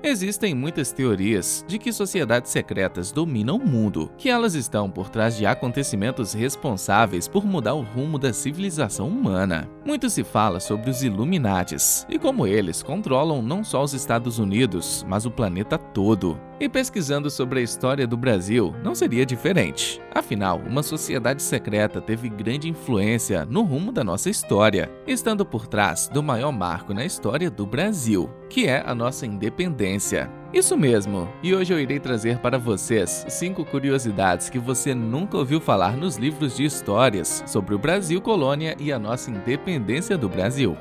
Existem muitas teorias de que sociedades secretas dominam o mundo, que elas estão por trás de acontecimentos responsáveis por mudar o rumo da civilização humana. Muito se fala sobre os Illuminates e como eles controlam não só os Estados Unidos, mas o planeta todo. E pesquisando sobre a história do Brasil, não seria diferente. Afinal, uma sociedade secreta teve grande influência no rumo da nossa história, estando por trás do maior marco na história do Brasil, que é a nossa independência. Isso mesmo, e hoje eu irei trazer para vocês 5 curiosidades que você nunca ouviu falar nos livros de histórias sobre o Brasil colônia e a nossa independência do Brasil.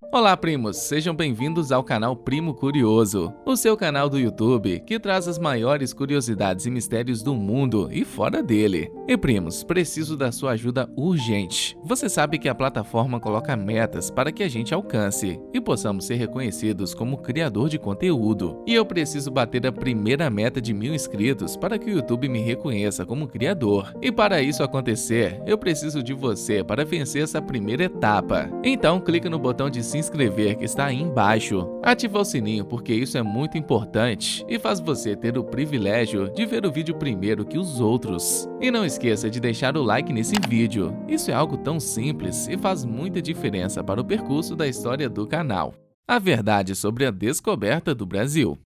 Olá, primos! Sejam bem-vindos ao canal Primo Curioso, o seu canal do YouTube que traz as maiores curiosidades e mistérios do mundo e fora dele. E, primos, preciso da sua ajuda urgente. Você sabe que a plataforma coloca metas para que a gente alcance e possamos ser reconhecidos como criador de conteúdo. E eu preciso bater a primeira meta de 1000 inscritos para que o YouTube me reconheça como criador. E para isso acontecer, eu preciso de você para vencer essa primeira etapa. Então, clique no botão de se inscrever que está aí embaixo. Ativa o sininho porque isso é muito importante e faz você ter o privilégio de ver o vídeo primeiro que os outros. E não esqueça de deixar o like nesse vídeo. Isso é algo tão simples e faz muita diferença para o percurso da história do canal. A verdade sobre a descoberta do Brasil.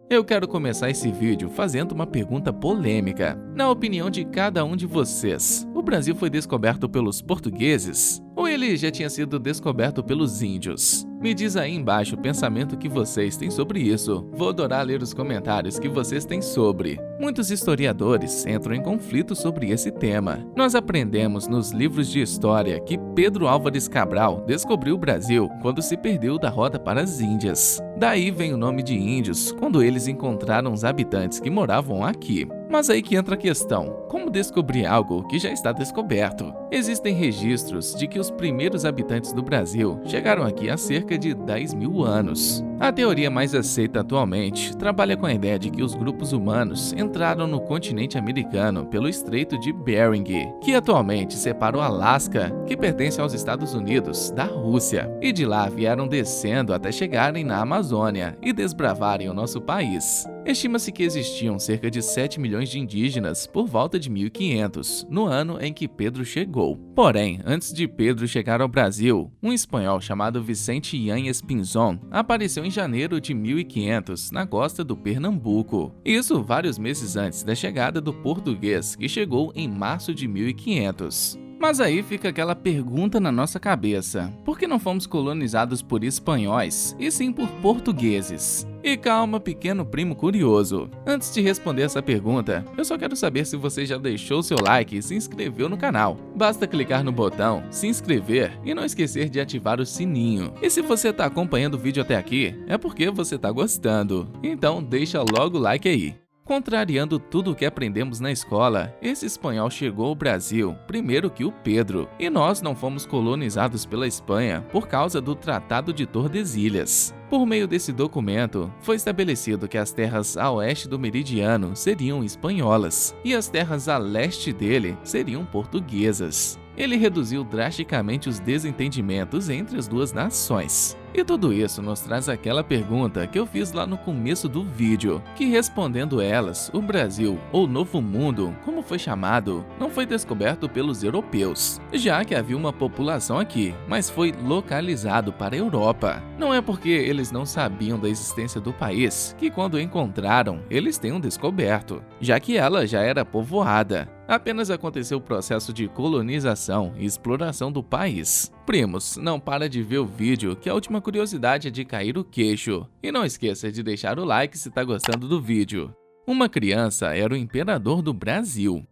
Eu quero começar esse vídeo fazendo uma pergunta polêmica. Na opinião de cada um de vocês, o Brasil foi descoberto pelos portugueses? Ou ele já tinha sido descoberto pelos índios? Me diz aí embaixo o pensamento que vocês têm sobre isso. Vou adorar ler os comentários que vocês têm sobre. Muitos historiadores entram em conflito sobre esse tema. Nós aprendemos nos livros de história que Pedro Álvares Cabral descobriu o Brasil quando se perdeu da rota para as Índias. Daí vem o nome de índios, quando eles encontraram os habitantes que moravam aqui. Mas aí que entra a questão, como descobrir algo que já está descoberto? Existem registros de que os primeiros habitantes do Brasil chegaram aqui há cerca de 10.000 anos. A teoria mais aceita atualmente trabalha com a ideia de que os grupos humanos entraram no continente americano pelo Estreito de Bering, que atualmente separa o Alasca, que pertence aos Estados Unidos, da Rússia, e de lá vieram descendo até chegarem na Amazônia e desbravarem o nosso país. Estima-se que existiam cerca de 7 milhões de indígenas por volta de 1500, no ano em que Pedro chegou. Porém, antes de Pedro chegar ao Brasil, um espanhol chamado Vicente Yáñez Pinzón apareceu em janeiro de 1500 na costa do Pernambuco. Isso vários meses antes da chegada do português, que chegou em março de 1500. Mas aí fica aquela pergunta na nossa cabeça: por que não fomos colonizados por espanhóis, e sim por portugueses? E calma, pequeno primo curioso. Antes de responder essa pergunta, eu só quero saber se você já deixou seu like e se inscreveu no canal. Basta clicar no botão se inscrever e não esquecer de ativar o sininho. E se você está acompanhando o vídeo até aqui, é porque você está gostando. Então deixa logo o like aí. Contrariando tudo o que aprendemos na escola, esse espanhol chegou ao Brasil primeiro que o Pedro, e nós não fomos colonizados pela Espanha por causa do Tratado de Tordesilhas. Por meio desse documento, foi estabelecido que as terras a oeste do meridiano seriam espanholas e as terras a leste dele seriam portuguesas. Ele reduziu drasticamente os desentendimentos entre as duas nações. E tudo isso nos traz aquela pergunta que eu fiz lá no começo do vídeo, que respondendo elas, o Brasil, ou Novo Mundo, como foi chamado, não foi descoberto pelos europeus, já que havia uma população aqui, mas foi localizado para a Europa. Não é porque eles não sabiam da existência do país que quando encontraram, eles tenham descoberto, já que ela já era povoada. Apenas aconteceu o processo de colonização e exploração do país. Primos, não para de ver o vídeo que a última curiosidade é de cair o queixo. E não esqueça de deixar o like se está gostando do vídeo. Uma criança era o imperador do Brasil.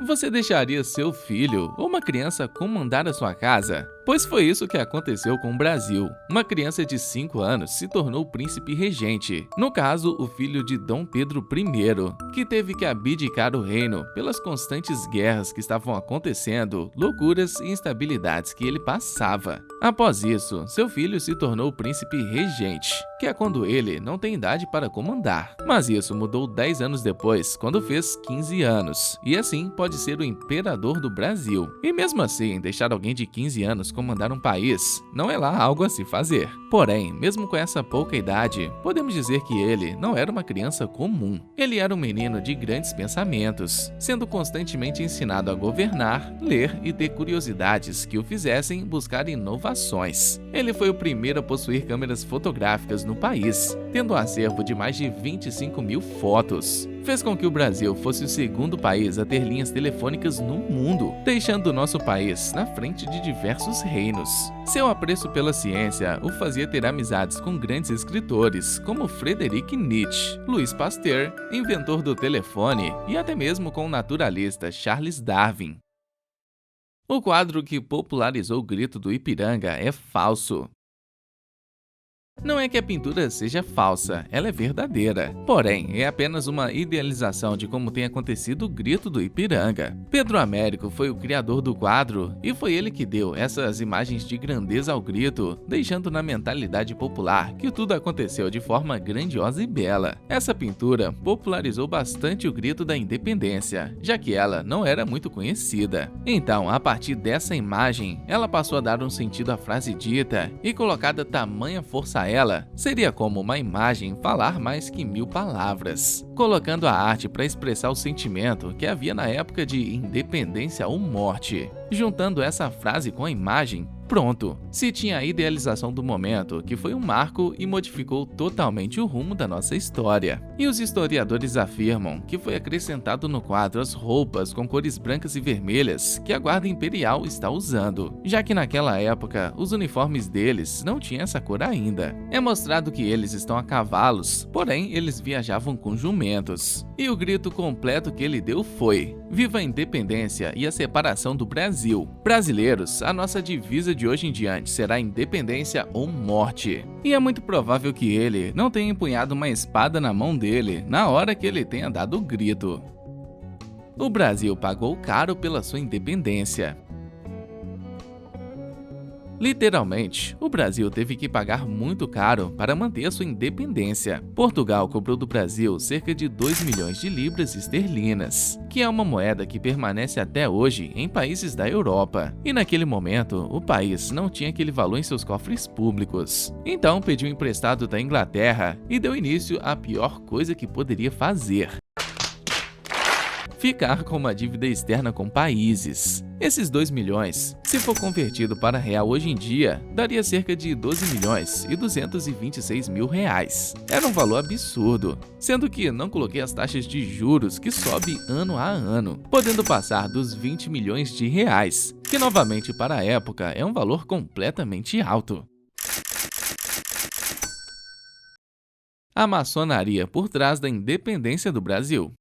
Você deixaria seu filho ou uma criança comandar a sua casa? Pois foi isso que aconteceu com o Brasil. Uma criança de 5 anos se tornou príncipe regente, no caso, o filho de Dom Pedro I, que teve que abdicar o reino pelas constantes guerras que estavam acontecendo, loucuras e instabilidades que ele passava. Após isso, seu filho se tornou príncipe regente, que é quando ele não tem idade para comandar. Mas isso mudou 10 anos depois, quando fez 15 anos, e assim pode ser o imperador do Brasil. E mesmo assim, deixar alguém de 15 anos comandar um país não é lá algo a se fazer. Porém, mesmo com essa pouca idade, podemos dizer que ele não era uma criança comum. Ele era um menino de grandes pensamentos, sendo constantemente ensinado a governar, ler e ter curiosidades que o fizessem buscar inovações. Ele foi o primeiro a possuir câmeras fotográficas no país, tendo um acervo de mais de 25 mil fotos. Fez com que o Brasil fosse o segundo país a ter linhas telefônicas no mundo, deixando o nosso país na frente de diversos reinos. Seu apreço pela ciência o fazia ter amizades com grandes escritores, como Friedrich Nietzsche, Louis Pasteur, inventor do telefone, e até mesmo com o naturalista Charles Darwin. O quadro que popularizou o grito do Ipiranga é falso. Não é que a pintura seja falsa, ela é verdadeira. Porém, é apenas uma idealização de como tem acontecido o grito do Ipiranga. Pedro Américo foi o criador do quadro e foi ele que deu essas imagens de grandeza ao grito, deixando na mentalidade popular que tudo aconteceu de forma grandiosa e bela. Essa pintura popularizou bastante o grito da independência, já que ela não era muito conhecida. Então, a partir dessa imagem, ela passou a dar um sentido à frase dita e colocada tamanha força a ela, seria como uma imagem falar mais que 1000 palavras, colocando a arte para expressar o sentimento que havia na época de independência ou morte. Juntando essa frase com a imagem, pronto, se tinha a idealização do momento, que foi um marco e modificou totalmente o rumo da nossa história. E os historiadores afirmam que foi acrescentado no quadro as roupas com cores brancas e vermelhas que a Guarda Imperial está usando, já que naquela época os uniformes deles não tinham essa cor ainda. É mostrado que eles estão a cavalos, porém eles viajavam com jumentos. E o grito completo que ele deu foi: "Viva a independência e a separação do Brasil! Brasileiros, a nossa divisa de hoje em diante será independência ou morte." E é muito provável que ele não tenha empunhado uma espada na mão dele na hora que ele tenha dado o grito. O Brasil pagou caro pela sua independência. Literalmente, o Brasil teve que pagar muito caro para manter a sua independência. Portugal cobrou do Brasil cerca de 2 milhões de libras esterlinas, que é uma moeda que permanece até hoje em países da Europa. E naquele momento, o país não tinha aquele valor em seus cofres públicos. Então pediu emprestado da Inglaterra e deu início à pior coisa que poderia fazer: ficar com uma dívida externa com países. Esses 2 milhões, se for convertido para real hoje em dia, daria cerca de 12 milhões e 226 mil reais. Era um valor absurdo, sendo que não coloquei as taxas de juros que sobe ano a ano, podendo passar dos 20 milhões de reais, que novamente para a época é um valor completamente alto. A maçonaria por trás da independência do Brasil.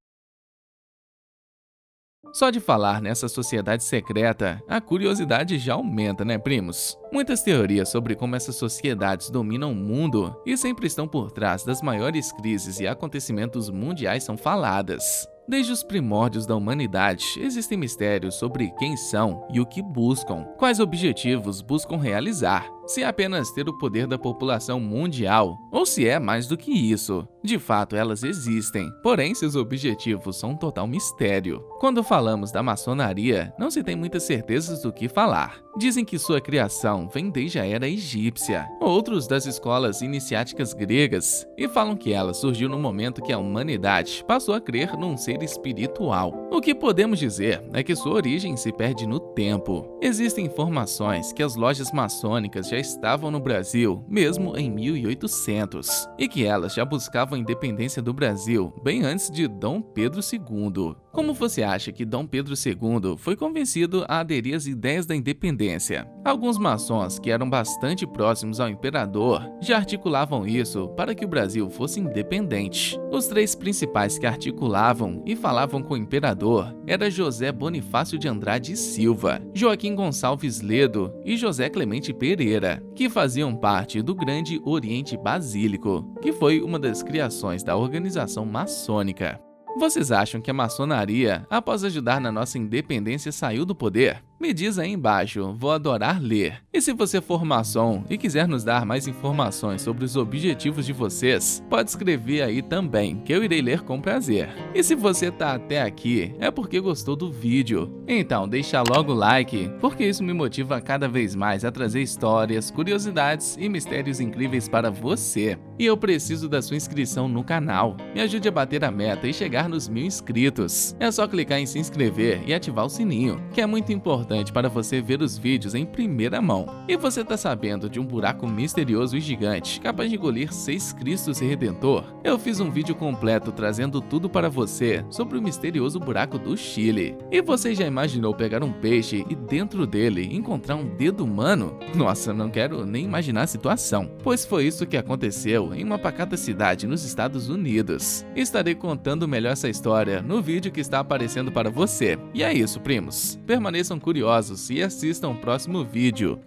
Só de falar nessa sociedade secreta, a curiosidade já aumenta, né, primos? Muitas teorias sobre como essas sociedades dominam o mundo e sempre estão por trás das maiores crises e acontecimentos mundiais são faladas. Desde os primórdios da humanidade, existem mistérios sobre quem são e o que buscam, quais objetivos buscam realizar, se é apenas ter o poder da população mundial ou se é mais do que isso. De fato, elas existem, porém seus objetivos são um total mistério. Quando falamos da maçonaria, não se tem muitas certezas do que falar. Dizem que sua criação vem desde a era egípcia, outros das escolas iniciáticas gregas, e falam que ela surgiu no momento que a humanidade passou a crer num ser espiritual. O que podemos dizer é que sua origem se perde no tempo. Existem informações que as lojas maçônicas já já estavam no Brasil, mesmo em 1800, e que elas já buscavam a independência do Brasil bem antes de Dom Pedro II. Como você acha que Dom Pedro II foi convencido a aderir às ideias da independência? Alguns maçons, que eram bastante próximos ao imperador, já articulavam isso para que o Brasil fosse independente. Os três principais que articulavam e falavam com o imperador eram José Bonifácio de Andrade e Silva, Joaquim Gonçalves Ledo e José Clemente Pereira, que faziam parte do Grande Oriente Basílico, que foi uma das criações da organização maçônica. Vocês acham que a maçonaria, após ajudar na nossa independência, saiu do poder? Me diz aí embaixo, vou adorar ler. E se você for maçom e quiser nos dar mais informações sobre os objetivos de vocês, pode escrever aí também, que eu irei ler com prazer. E se você tá até aqui, é porque gostou do vídeo. Então deixa logo o like, porque isso me motiva cada vez mais a trazer histórias, curiosidades e mistérios incríveis para você. E eu preciso da sua inscrição no canal. Me ajude a bater a meta e chegar nos 1000 inscritos. É só clicar em se inscrever e ativar o sininho, que é muito importante para você ver os vídeos em primeira mão. E você tá sabendo de um buraco misterioso e gigante, capaz de engolir 6 Cristos Redentor? Eu fiz um vídeo completo trazendo tudo para você sobre o misterioso buraco do Chile. E você já imaginou pegar um peixe e dentro dele encontrar um dedo humano? Nossa, não quero nem imaginar a situação, pois foi isso que aconteceu em uma pacata cidade nos Estados Unidos. Estarei contando melhor essa história no vídeo que está aparecendo para você. E é isso, primos. Permaneçam curiosos e assistam o próximo vídeo.